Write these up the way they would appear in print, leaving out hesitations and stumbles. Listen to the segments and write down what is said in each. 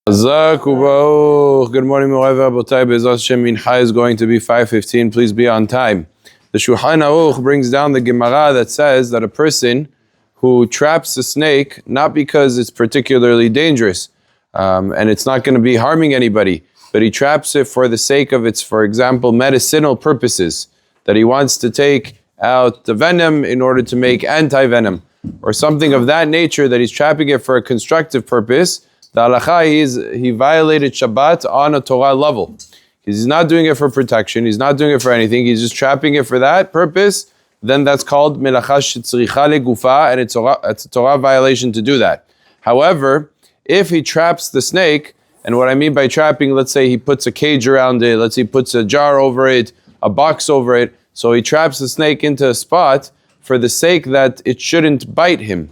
Good morning, Moray Rabotai. Be'ezras Hashem, Mincha is going to be 5:15. Please be on time. The Shulchan Aruch brings down the Gemara that says that a person who traps a snake, not because it's particularly dangerous, and it's not going to be harming anybody, but he traps it for the sake of its, for example, medicinal purposes, that he wants to take out the venom in order to make anti-venom, or something of that nature, that he's trapping it for a constructive purpose. The halacha he violated Shabbat on a Torah level. He's not doing it for protection. He's not doing it for anything. He's just trapping it for that purpose. Then that's called melacha shetzricha legufa, and it's a Torah violation to do that. However, if he traps the snake, and what I mean by trapping, let's say he puts a cage around it, let's say he puts a jar over it, a box over it, so he traps the snake into a spot for the sake that it shouldn't bite him.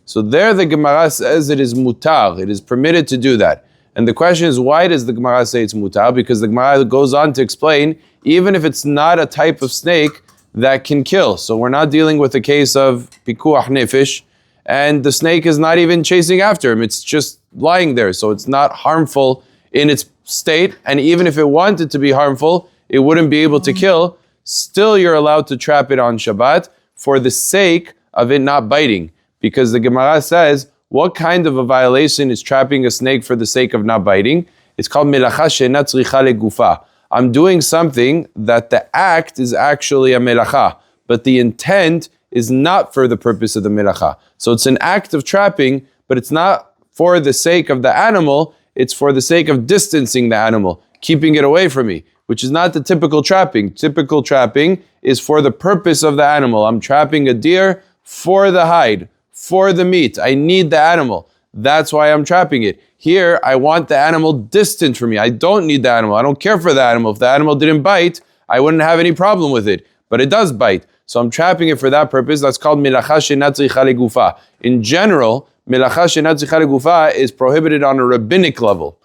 So there the Gemara says it is mutar, it is permitted to do that. And the question is, why does the Gemara say it's mutar? Because the Gemara goes on to explain, even if it's not a type of snake that can kill. So we're not dealing with a case of pikuach nefesh, and the snake is not even chasing after him, it's just lying there. So it's not harmful in its state, and even if it wanted to be harmful, it wouldn't be able to kill. Still you're allowed to trap it on Shabbat for the sake of it not biting. Because the Gemara says, what kind of a violation is trapping a snake for the sake of not biting? It's called melacha she'ena tzricha legufa. I'm doing something that the act is actually a melacha, but the intent is not for the purpose of the melacha. So it's an act of trapping, but it's not for the sake of the animal, it's for the sake of distancing the animal, keeping it away from me, which is not the typical trapping. Typical trapping is for the purpose of the animal. I'm trapping a deer for the hide, for the meat. I need the animal. That's why I'm trapping it. Here, I want the animal distant from me. I don't need the animal. I don't care for the animal. If the animal didn't bite, I wouldn't have any problem with it. But it does bite. So I'm trapping it for that purpose. That's called melacha she'ena tzricha legufa. In general, melacha she'ena tzricha legufa is prohibited on a rabbinic level.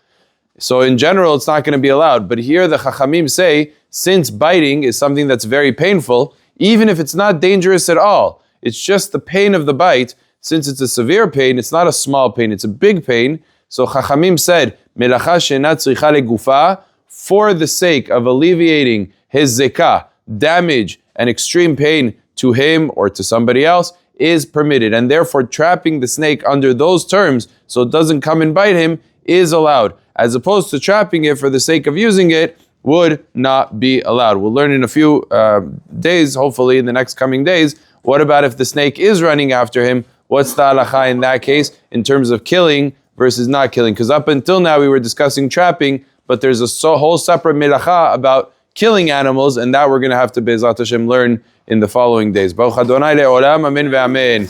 So in general, it's not going to be allowed. But here the Chachamim say, since biting is something that's very painful, even if it's not dangerous at all, it's just the pain of the bite. Since it's a severe pain, it's not a small pain, it's a big pain. So Chachamim said, melacha she'ena tzricha legufa, for the sake of alleviating his zekah, damage and extreme pain to him or to somebody else, is permitted. And therefore trapping the snake under those terms, so it doesn't come and bite him, is allowed. As opposed to trapping it for the sake of using it, would not be allowed. We'll learn in a few days, hopefully in the next coming days, what about if the snake is running after him? What's the halacha in that case in terms of killing versus not killing? Because up until now we were discussing trapping, but there's a whole separate melacha about killing animals, and that we're going to have to Be'ezrat Hashem learn in the following days. Baruch Adonai le'olam, amen ve'amen.